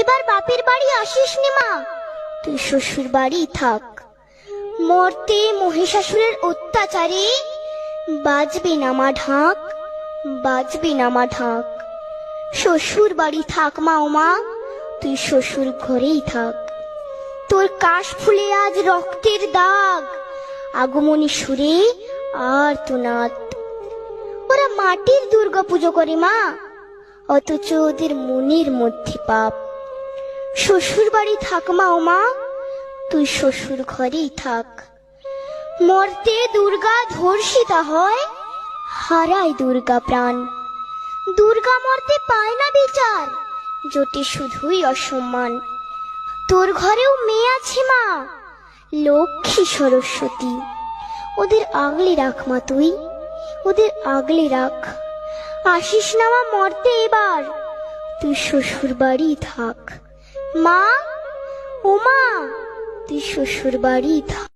এবার বাপের বাড়ি আসিস নি মা, তুই শ্বশুর বাড়ি থাক। মর্তে মহিষাসুরের অত্যাচারে বাজবে না মা ঢাক, বাজবে না মা ঢাক। শ্বশুর বাড়ি থাক মা, ও মা তুই শ্বশুর ঘরেই থাক। তোর কাশ ফুলে আজ রক্তের দাগ, আগমনী সুরে আর তোনাদ। ওরা মাটির দুর্গা পুজো করে মা, অথচ ওদের মনের মধ্যে পাপ। শ্বশুর বাড়ি থাক মা, ও মা তুই শ্বশুর ঘরেই থাক। মর্তে দুর্গা ধর্ষিতা হয়, হারায় দুর্গা প্রাণ। দুর্গা মর্তে পায় না বিচার, জোটে শুধুই অসম্মান। তোর ঘরেও মেয়ে আছে মা, লক্ষ্মী সরস্বতী, ওদের আগলে রাখ মা তুই, ওদের আগলে রাখ। আসিস না মা মর্তে এবার, তুই শ্বশুর বাড়ি থাক। মা, ও মা তুই শ্বশুর বাড়ি থাক।